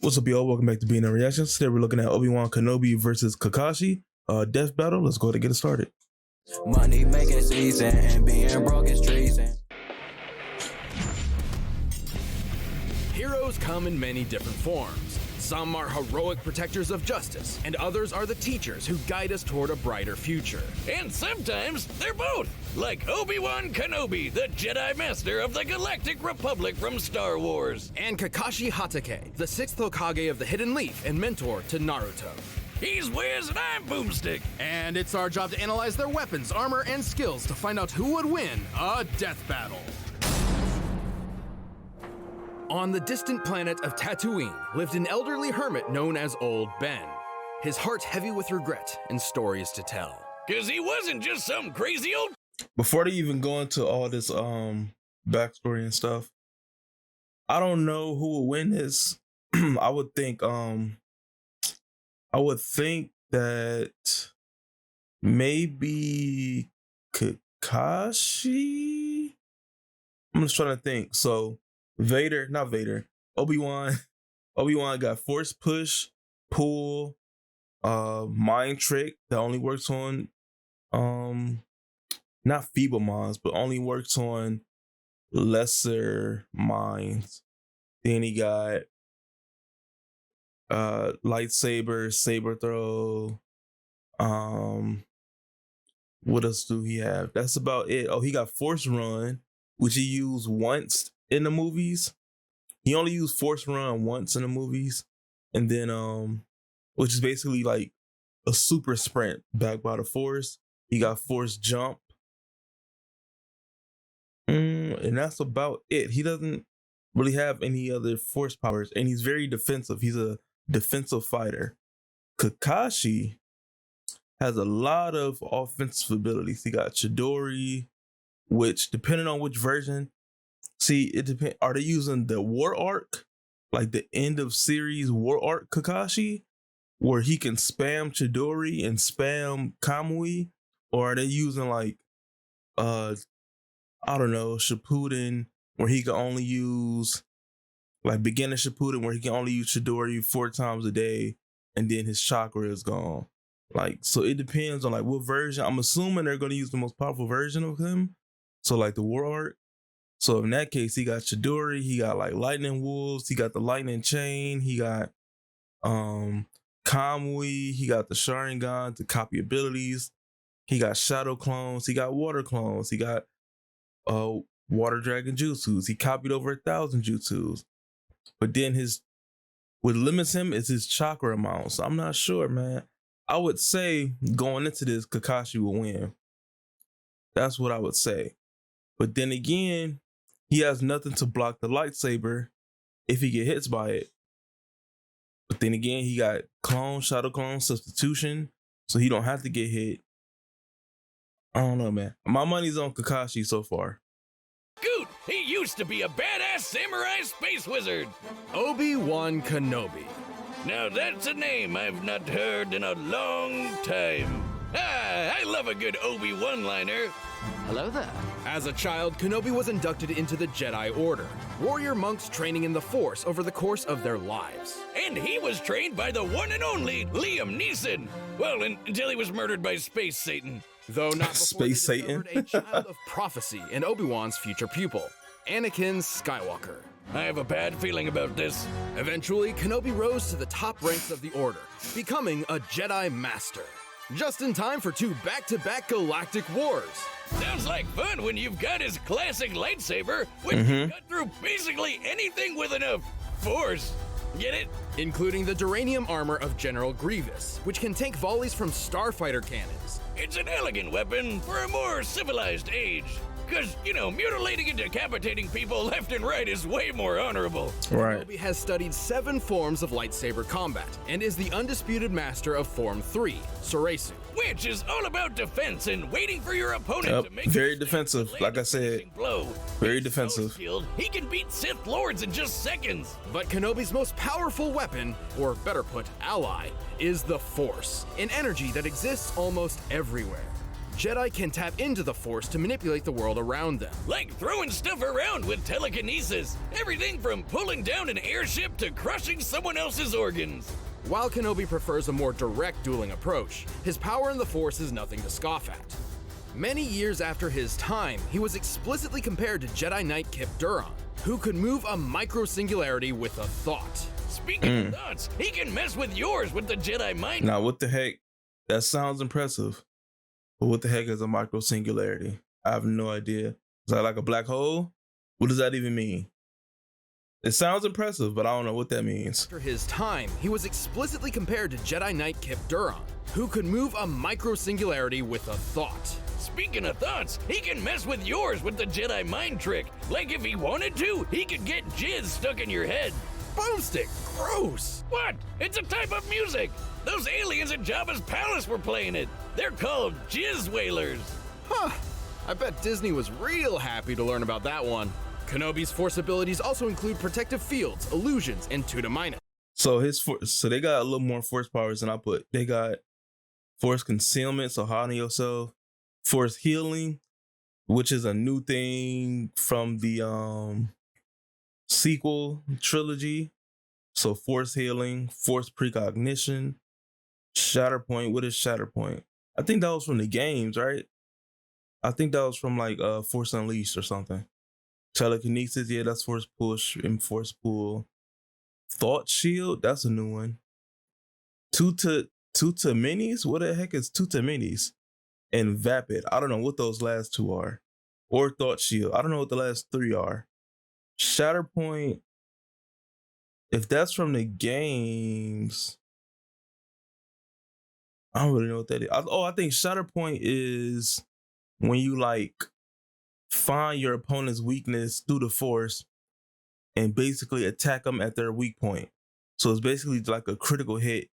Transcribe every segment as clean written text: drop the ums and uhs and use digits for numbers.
What's up, y'all? Welcome back to Being a Reaction. Today we're looking at Obi-Wan Kenobi versus Kakashi. Death battle. Let's go ahead and get it started. Money making season and being broke is treason. Heroes come in many different forms. Some are heroic protectors of justice, and others are the teachers who guide us toward a brighter future. And sometimes they're both, like Obi-Wan Kenobi, the Jedi Master of the Galactic Republic from Star Wars. And Kakashi Hatake, the 6th Hokage of the Hidden Leaf and mentor to Naruto. He's Wiz and I'm Boomstick. And it's our job to analyze their weapons, armor, and skills to find out who would win a death battle. On the distant planet of Tatooine lived an elderly hermit known as Old Ben. His heart heavy with regret and stories to tell. 'Cause he wasn't just some crazy old... Before they even go into all this backstory and stuff, I don't know who will win this. I would think that maybe Kakashi. I'm just trying to think. So Obi-Wan got force push, pull, mind trick that only works on not feeble minds, but only works on lesser minds. Then he got lightsaber, saber throw. What else do he have? That's about it. Oh, he got force run, which he used once in the movies. He only used force run once in the movies. And then which is basically like a super sprint backed by the force. He got force jump. And that's about it. He doesn't really have any other force powers, and he's very defensive. He's a defensive fighter. Kakashi has a lot of offensive abilities. He got Chidori, which depending on which version, it depends. Are they using the war arc, like the end of series war arc Kakashi, where he can spam Chidori and spam Kamui, or are they using like I don't know, Shippuden, where he can only use, like beginner Shippuden, where he can only use Chidori 4 times a day, and then his chakra is gone. Like, so it depends on like what version. I'm assuming they're going to use the most powerful version of him. So like the war arc. So in that case, he got Chidori, he got like lightning wolves, he got the lightning chain, he got Kamui, he got the sharingan to copy abilities, he got shadow clones, he got water clones, he got water dragon jutsus. He copied over 1,000 jutsus. But then what limits him is his chakra amount. So I'm not sure, man. I would say going into this, Kakashi will win. That's what I would say. But then again, he has nothing to block the lightsaber if he get hit by it. But then again, he got shadow clone, substitution, so he don't have to get hit. I don't know, man. My money's on Kakashi so far. Goot, he used to be a badass samurai space wizard. Obi-Wan Kenobi. Now that's a name I've not heard in a long time. I love a good Obi-Wan liner. Hello there. As a child, Kenobi was inducted into the Jedi Order, warrior monks training in the Force over the course of their lives. And he was trained by the one and only Liam Neeson. Well, until he was murdered by Space Satan. Though not before Space they Satan. discovered a child of prophecy and Obi-Wan's future pupil, Anakin Skywalker. I have a bad feeling about this. Eventually, Kenobi rose to the top ranks of the Order, becoming a Jedi Master. Just in time for 2 back-to-back galactic wars. Sounds like fun when you've got his classic lightsaber, which can cut through basically anything with enough force. Get it? Including the duranium armor of General Grievous, which can take volleys from starfighter cannons. It's an elegant weapon for a more civilized age. Because, mutilating and decapitating people left and right is way more honorable. Right. Kenobi has studied 7 forms of lightsaber combat and is the undisputed master of Form 3, Soresu. Which is all about defense and waiting for your opponent to make very a mistake defensive, to land like I a said. finishing blow. Very He's defensive. So skilled, he can beat Sith Lords in just seconds. But Kenobi's most powerful weapon, or better put, ally, is the Force, an energy that exists almost everywhere. Jedi can tap into the Force to manipulate the world around them. Like throwing stuff around with telekinesis. Everything from pulling down an airship to crushing someone else's organs. While Kenobi prefers a more direct dueling approach, his power in the Force is nothing to scoff at. Many years after his time, he was explicitly compared to Jedi Knight Kip Duron, who could move a micro-singularity with a thought. Speaking of thoughts, he can mess with yours with the Jedi mind. Now, what the heck? That sounds impressive. But what the heck is a micro-singularity? I have no idea. Is that like a black hole? What does that even mean? It sounds impressive, but I don't know what that means. After his time, he was explicitly compared to Jedi Knight Kip Duron, who could move a micro-singularity with a thought. Speaking of thoughts, he can mess with yours with the Jedi mind trick. Like if he wanted to, he could get jizz stuck in your head. Boomstick! Gross! What? It's a type of music. Those aliens at Jabba's palace were playing it. They're called jizz whalers. Huh. I bet Disney was real happy to learn about that one. Kenobi's Force abilities also include protective fields, illusions, and Tuda Minus. So so they got a little more Force powers than I put. They got Force concealment, so hiding yourself. Force healing, which is a new thing from the sequel trilogy. So Force healing, Force precognition, Shatterpoint. What is Shatterpoint? I think that was from the games, right? I think that was from like Force Unleashed or something. Telekinesis, yeah, that's Force push and Force pull. Thought shield, that's a new one. Two to minis. What the heck is two to minis? And Vapid. I don't know what those last two are. Or Thought Shield. I don't know what the last three are. Shatterpoint. If that's from the games, I don't really know what that is. I think Shatterpoint is when you like find your opponent's weakness through the Force and basically attack them at their weak point. So it's basically like a critical hit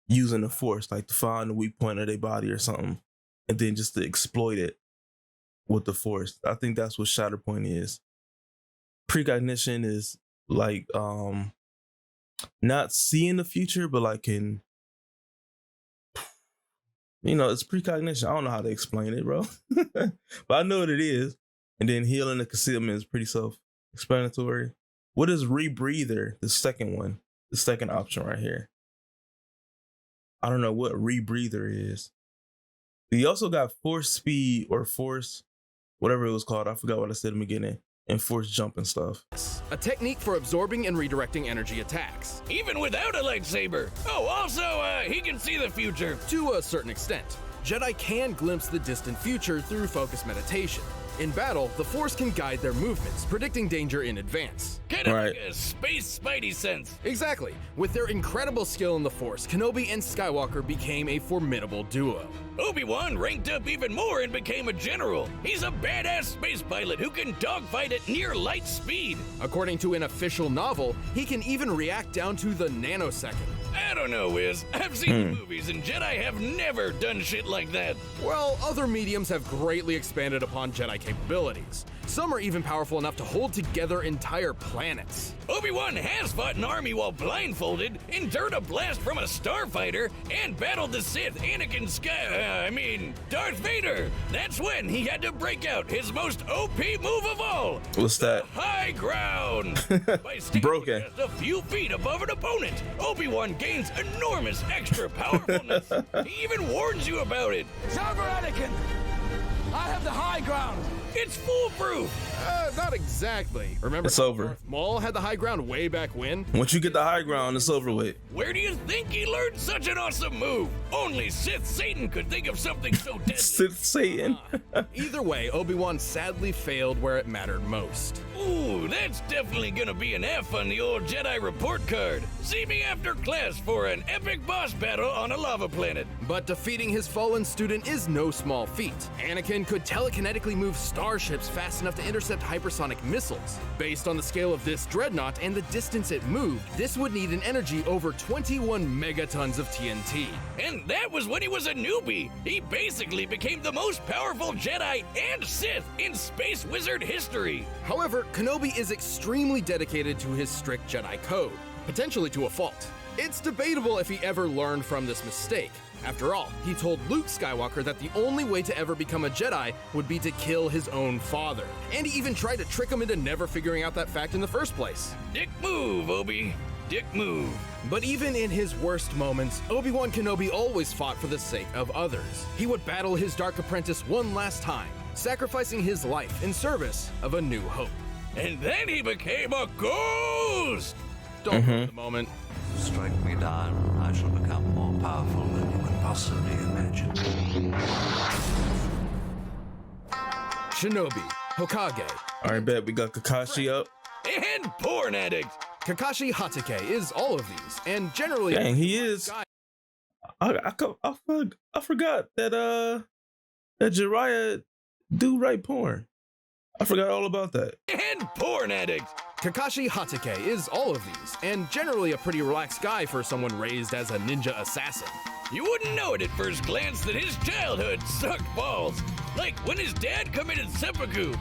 using the Force, like to find the weak point of their body or something. And then just to exploit it with the Force. I think that's what Shatterpoint is. Precognition is like not seeing the future, but like it's precognition. I don't know how to explain it, bro. But I know what it is. And then healing and concealment is pretty self-explanatory. What is rebreather? The second one. The second option right here. I don't know what rebreather is. He also got Force speed or Force, whatever it was called. I forgot what I said in the beginning. And Force jump and stuff. A technique for absorbing and redirecting energy attacks. Even without a lightsaber. Oh, also, he can see the future. To a certain extent. Jedi can glimpse the distant future through focused meditation. In battle, the Force can guide their movements, predicting danger in advance. Kind of like a space spidey sense. Exactly. With their incredible skill in the Force, Kenobi and Skywalker became a formidable duo. Obi-Wan ranked up even more and became a general. He's a badass space pilot who can dogfight at near light speed. According to an official novel, he can even react down to the nanosecond. I don't know, Wiz. I've seen the movies, and Jedi have never done shit like that. Well, other mediums have greatly expanded upon Jedi capabilities. Some are even powerful enough to hold together entire planets. Obi-Wan has fought an army while blindfolded, endured a blast from a starfighter, and battled the Sith, Darth Vader. That's when he had to break out his most OP move of all. What's that? High ground. By standing Broken. just a few feet above an opponent, Obi-Wan gains enormous extra powerfulness. He even warns you about it. It's over, Anakin. I have the high ground. It's foolproof. Not exactly. Remember, It's over. Darth Maul had the high ground way back when? Once you get the high ground, it's over with. Where do you think he learned such an awesome move? Only Sith Satan could think of something so deadly. Sith Satan. Either way, Obi-Wan sadly failed where it mattered most. Ooh, that's definitely gonna be an F on the old Jedi report card. See me after class for an epic boss battle on a lava planet. But defeating his fallen student is no small feat. Anakin could telekinetically move starships fast enough to intercept hypersonic missiles. Based on the scale of this dreadnought and the distance it moved, this would need an energy over 21 megatons of TNT. And that was when he was a newbie. He basically became the most powerful Jedi and Sith in Space Wizard history. However, Kenobi is extremely dedicated to his strict Jedi code, potentially to a fault. It's debatable if he ever learned from this mistake. After all, he told Luke Skywalker that the only way to ever become a Jedi would be to kill his own father. And he even tried to trick him into never figuring out that fact in the first place. Dick move, Obi. Dick move. But even in his worst moments, Obi-Wan Kenobi always fought for the sake of others. He would battle his dark apprentice one last time, sacrificing his life in service of a new hope. And then he became a ghost! Don't ruin the moment. Strike me down, I shall become more powerful than you can possibly imagine. Shinobi, Hokage. All right, bet we got Kakashi up. And porn addict! Kakashi Hatake is all of these, and generally... Dang, he is. I forgot that that Jiraiya do write porn. I forgot all about that. And porn addict! Kakashi Hatake is all of these, and generally a pretty relaxed guy for someone raised as a ninja assassin. You wouldn't know it at first glance that his childhood sucked balls. Like when his dad committed seppuku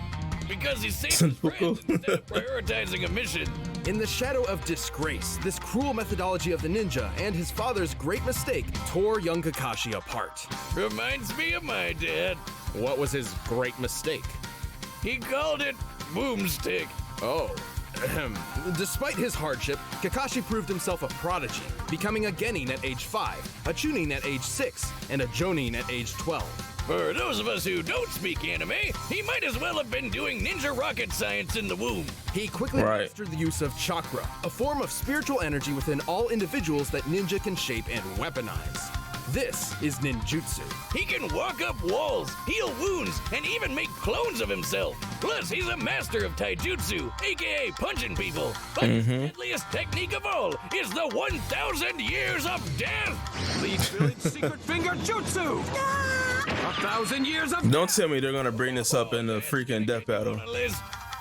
because he saved his friends instead of prioritizing a mission. In the shadow of disgrace, this cruel methodology of the ninja and his father's great mistake tore young Kakashi apart. Reminds me of my dad. What was his great mistake? He called it boomstick. Oh. Despite his hardship, Kakashi proved himself a prodigy, becoming a genin at age 5, a chunin at age 6, and a jonin at age 12. For those of us who don't speak anime, he might as well have been doing ninja rocket science in the womb. He quickly mastered the use of chakra, a form of spiritual energy within all individuals that ninja can shape and weaponize. This is ninjutsu. He can walk up walls, heal wounds, and even make clones of himself. Plus, he's a master of taijutsu, aka punching people. But his deadliest technique of all is the 1,000 years of death. Lead Village Secret Finger Jutsu! 1,000 years of Don't tell me they're gonna bring this up in the freaking death battle.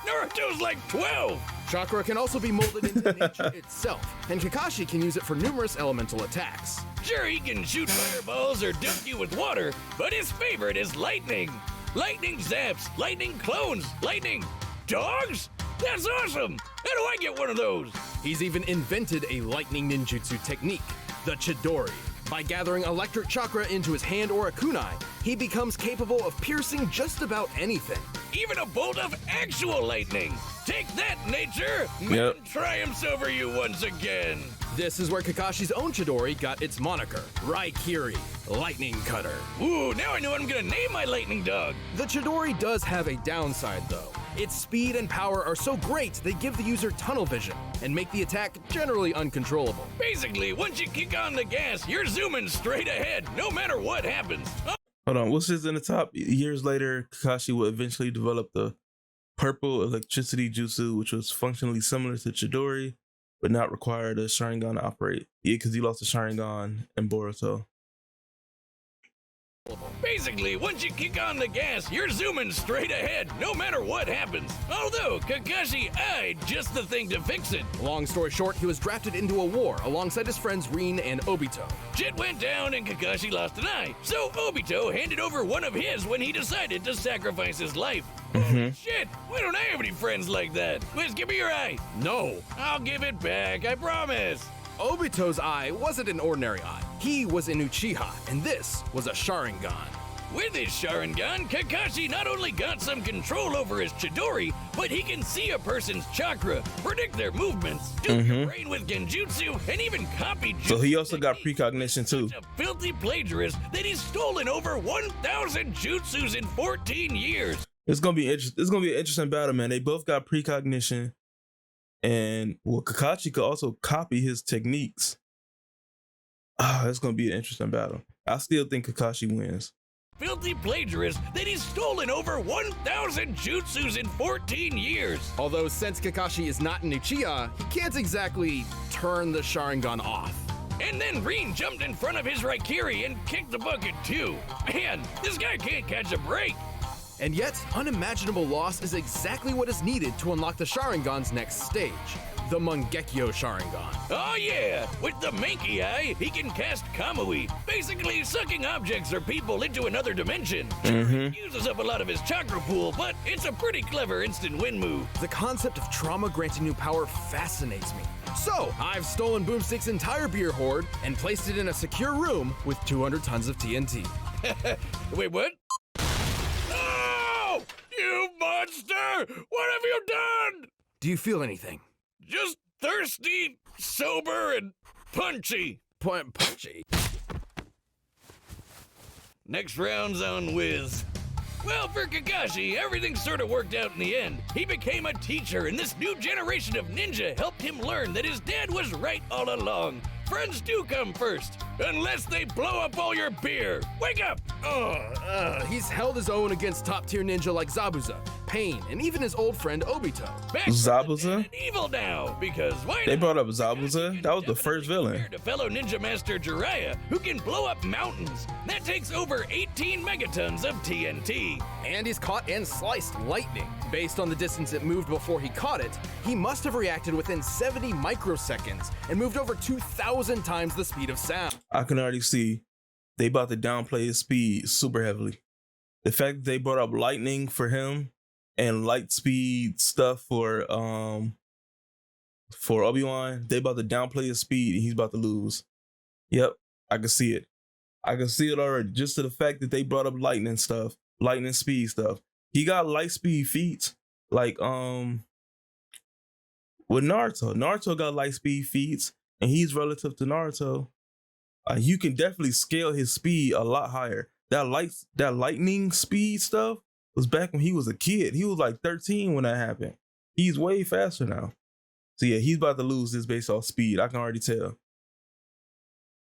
Naruto's like 12. Chakra can also be molded into nature itself, and Kakashi can use it for numerous elemental attacks. Sure, he can shoot fireballs or dunk you with water, but his favorite is lightning. Lightning zaps, lightning clones, lightning dogs? That's awesome! How do I get one of those? He's even invented a lightning ninjutsu technique, the Chidori. By gathering electric chakra into his hand or a kunai, he becomes capable of piercing just about anything. Even a bolt of actual lightning. Take that, nature! Man triumphs over you once again. This is where Kakashi's own Chidori got its moniker, Raikiri, Lightning Cutter. Ooh, now I know what I'm gonna name my lightning dog. The Chidori does have a downside though. Its speed and power are so great they give the user tunnel vision and make the attack generally uncontrollable. Basically, once you kick on the gas, you're zooming straight ahead, no matter what happens. Hold on, what's this in the top? Years later, Kakashi would eventually develop the purple electricity jutsu, which was functionally similar to Chidori, but not required a sharingan to operate. Yeah, because he lost the sharingan in Boruto. Basically, once you kick on the gas, you're zooming straight ahead, no matter what happens. Although, Kakashi eyed just the thing to fix it. Long story short, he was drafted into a war alongside his friends Rin and Obito. Shit went down and Kakashi lost an eye, so Obito handed over one of his when he decided to sacrifice his life. Shit, why don't I have any friends like that? Wiz, give me your eye. No! I'll give it back, I promise. Obito's eye wasn't an ordinary eye. He was an Uchiha, and this was a Sharingan. With his Sharingan, Kakashi not only got some control over his Chidori, but he can see a person's chakra, predict their movements, do your brain with genjutsu, and even copy jutsu. So he also got precognition too. Such a filthy plagiarist that he's stolen over 1,000 jutsus in 14 years. It's gonna be interesting. It's gonna be an interesting battle, man. They both got precognition, and well, Kakashi could also copy his techniques. It's gonna be an interesting battle. I still think Kakashi wins. Filthy plagiarist that he's stolen over 1,000 jutsus in 14 years. Although since Kakashi is not an Uchiha, he can't exactly turn the Sharingan off. And then Rin jumped in front of his Raikiri and kicked the bucket too. Man, this guy can't catch a break. And yet, unimaginable loss is exactly what is needed to unlock the Sharingan's next stage. the Mangekyo Sharingan. Oh yeah! With the Manky Eye, he can cast Kamui, basically sucking objects or people into another dimension. He uses up a lot of his chakra pool, but it's a pretty clever instant win move. The concept of trauma granting new power fascinates me. So, I've stolen Boomstick's entire beer hoard and placed it in a secure room with 200 tons of TNT. Wait, what? Oh! You monster! What have you done? Do you feel anything? Just thirsty, sober, and punchy. Punchy? Next round's on Wiz. Well, for Kakashi, everything sort of worked out in the end. He became a teacher, and this new generation of ninja helped him learn that his dad was right all along. Friends do come first, unless they blow up all your beer. Wake up! He's held his own against top-tier ninja like Zabuza, Pain, and even his old friend Obito. Back Zabuza? evil now, because why They not? brought up Zabuza. That was the first villain. To fellow ninja master Jiraiya, who can blow up mountains. That takes over 18 megatons of TNT. And he's caught and sliced lightning. Based on the distance it moved before he caught it, he must have reacted within 70 microseconds and moved over 2,000 times the speed of sound. I can already see they about to downplay his speed super heavily. The fact that they brought up lightning for him and light speed stuff for Obi-Wan, they about to downplay his speed and he's about to lose. Yep, I can see it. I can see it already. Just to the fact that they brought up lightning stuff, lightning speed stuff. He got light speed feats like with Naruto. Naruto got light speed feats and he's relative to Naruto. You can definitely scale his speed a lot higher. That lightning speed stuff was back when he was a kid. He was like 13 when that happened. He's way faster now. So yeah, he's about to lose this based off speed. I can already tell.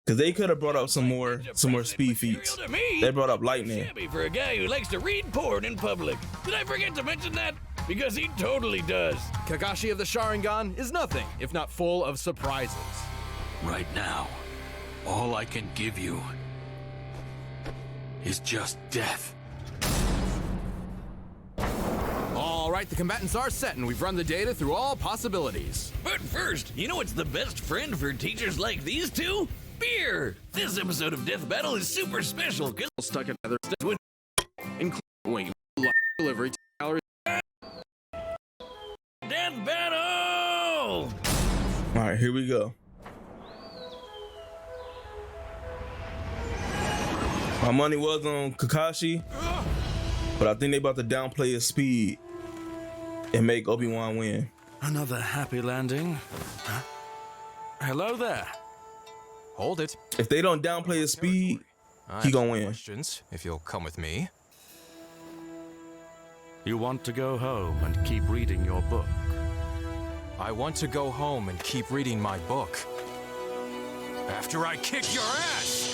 Cause they could have brought up some more speed feats. They brought up lightning. For a guy who likes to read porn in public. Did I forget to mention that? Because he totally does. Kakashi of the Sharingan is nothing if not full of surprises. Right now, all I can give you is just death. All right, the combatants are set and we've run the data through all possibilities. But first, you know what's the best friend for teachers like these two? Beer! This episode of Death Battle is super special because Stuck together, including delivery calories. Death Battle! All right, here we go. My money was on Kakashi, but I think they about to downplay his speed and make Obi-Wan win. Another happy landing. Huh? Hello there. Hold it. If they don't downplay his speed, I he have gonna some win. Questions, if you'll come with me. You want to go home and keep reading your book? I want to go home and keep reading my book. After I kick your ass!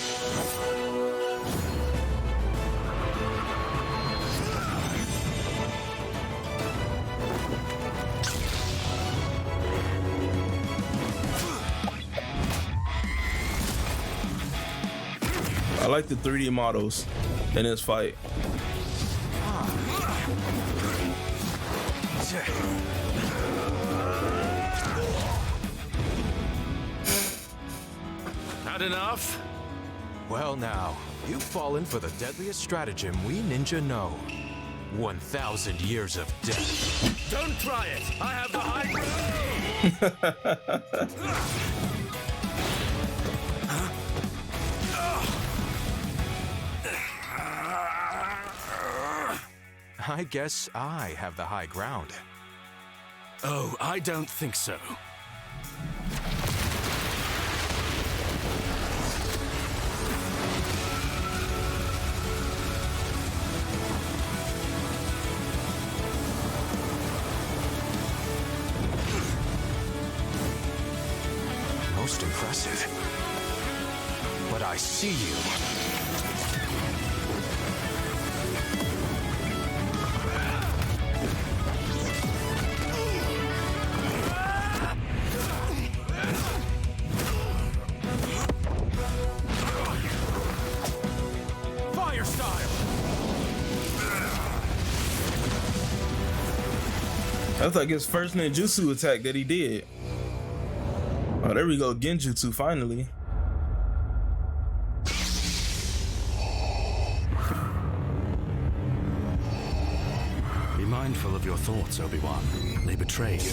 I like the 3D models in this fight. Had enough? Well now, you've fallen for the deadliest stratagem we ninja know. 1,000 years of death. Don't try it. I have the high I guess I have the high ground. Oh, I don't think so. Most impressive. But I see you. Fire style! That's like his first ninjutsu attack that he did. Oh, there we go, Genjutsu finally. Be mindful of your thoughts, Obi-Wan. They betray you.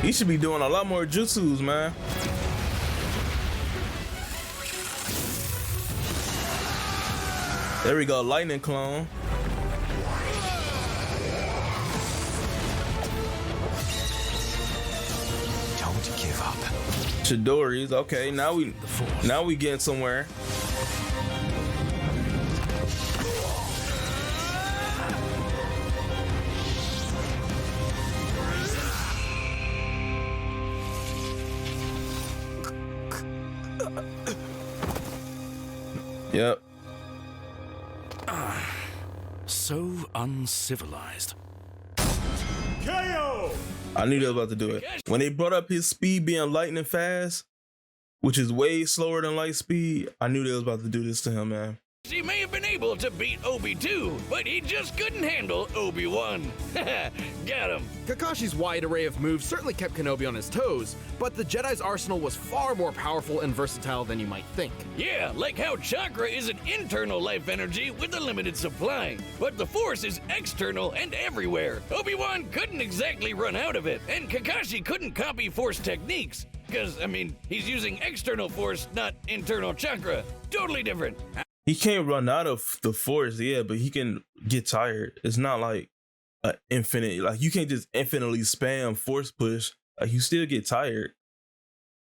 He should be doing a lot more jutsus, man. There we go, lightning clone. Don't give up. Chidori's okay. Now we getting somewhere. Yep. So uncivilized. I knew they was about to do it. When they brought up his speed being lightning fast, which is way slower than light speed, I knew they was about to do this to him, man. He may have been able to beat Obi too, but he just couldn't handle Obi-Wan. Got him. Kakashi's wide array of moves certainly kept Kenobi on his toes, but the Jedi's arsenal was far more powerful and versatile than you might think. Yeah, like how chakra is an internal life energy with a limited supply, but the Force is external and everywhere. Obi-Wan couldn't exactly run out of it, and Kakashi couldn't copy Force techniques, because, I mean, he's using external Force, not internal chakra. Totally different. He can't run out of the Force, yeah, but he can get tired. It's not like an infinite, like you can't just infinitely spam Force push. Like you still get tired.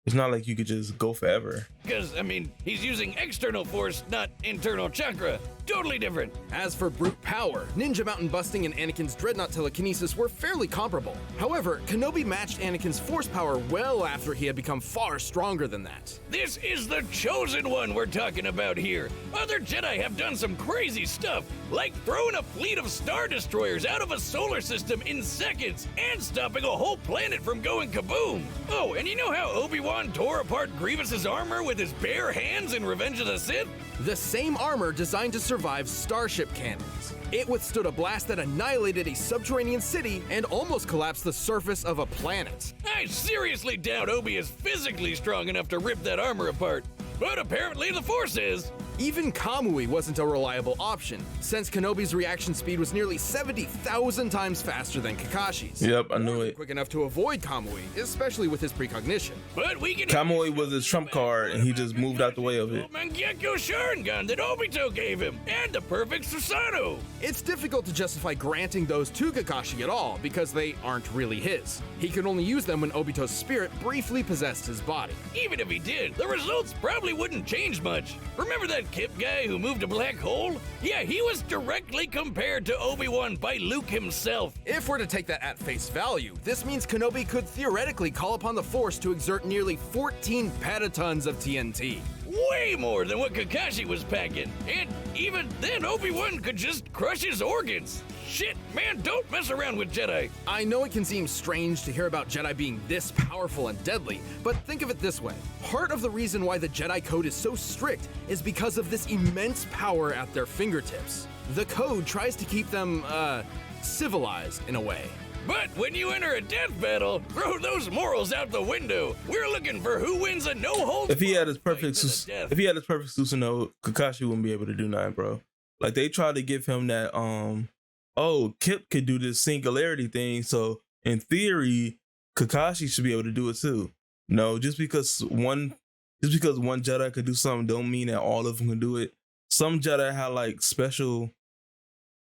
It's not like you could just go forever. Because, I mean, he's using external Force, not internal chakra. Totally different. As for brute power, Ninja Mountain busting and Anakin's Dreadnought telekinesis were fairly comparable. However, Kenobi matched Anakin's Force power well after he had become far stronger than that. This is the chosen one we're talking about here. Other Jedi have done some crazy stuff, like throwing a fleet of Star Destroyers out of a solar system in seconds and stopping a whole planet from going kaboom. Oh, and you know how Obi-Wan tore apart Grievous's armor with his bare hands in Revenge of the Sith? The same armor designed to survive starship cannons. It withstood a blast that annihilated a subterranean city and almost collapsed the surface of a planet. I seriously doubt Obi is physically strong enough to rip that armor apart, but apparently the Force is. Even Kamui wasn't a reliable option, since Kenobi's reaction speed was nearly 70,000 times faster than Kakashi's. Yep, I knew it. Quick enough to avoid Kamui, especially with his precognition. But we can Kamui was his trump card, and he just moved out the way of it. Mangekyo Sharingan that Obito gave him, and the perfect Susanoo. It's difficult to justify granting those to Kakashi at all, because they aren't really his. He could only use them when Obito's spirit briefly possessed his body. Even if he did, the results probably wouldn't change much. Remember that Kip guy who moved a black hole? Yeah, he was directly compared to Obi-Wan by Luke himself. If we're to take that at face value, this means Kenobi could theoretically call upon the Force to exert nearly 14 petatons of TNT. Way more than what Kakashi was packing. And even then, Obi-Wan could just crush his organs. Shit, man, don't mess around with Jedi. I know it can seem strange to hear about Jedi being this powerful and deadly, but think of it this way. Part of the reason why the Jedi Code is so strict is because of this immense power at their fingertips. The Code tries to keep them, civilized in a way. But when you enter a death battle, throw those morals out the window. We're looking for who wins a no-holds. If he had his perfect Susanoo, Kakashi wouldn't be able to do nothing, bro. Like they tried to give him that oh, Kip could do this singularity thing, so in theory, Kakashi should be able to do it too. No, just because one Jedi could do something don't mean that all of them can do it. Some Jedi have like special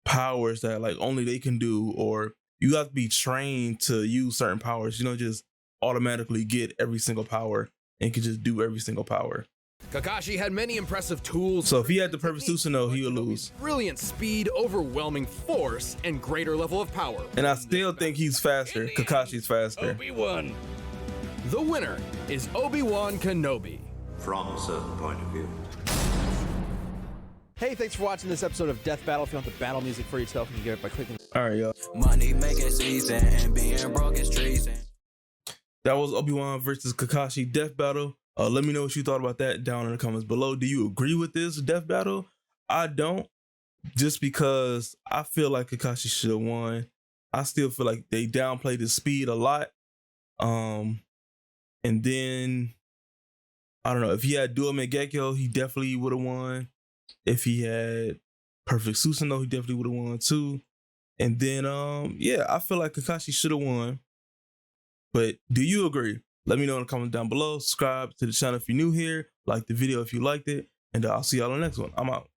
powers that like only they can do, or you have to be trained to use certain powers. You don't just automatically get every single power and can just do every single power. Kakashi had many impressive tools. So if he had the perfect Susanoo, he would lose. Brilliant speed, overwhelming force, and greater level of power. And I still think he's faster. Kakashi's faster. Obi-Wan. The winner is Obi-Wan Kenobi. From a certain point of view. Hey, thanks for watching this episode of Death Battle. If you want the battle music for yourself, you can get it by clicking. All right, y'all. Money making season and being broke is treason. That was Obi-Wan versus Kakashi death battle. Let me know what you thought about that down in the comments below. Do you agree with this death battle? I don't, just because I feel like Kakashi should have won. I still feel like they downplayed his speed a lot. And then, I don't know, if he had Duo Mangekyo, he definitely would have won. If he had Perfect Susanoo, he definitely would have won too. And then, yeah, I feel like Kakashi should have won. But do you agree? Let me know in the comments down below. Subscribe to the channel if you're new here. Like the video if you liked it. And I'll see y'all on the next one. I'm out.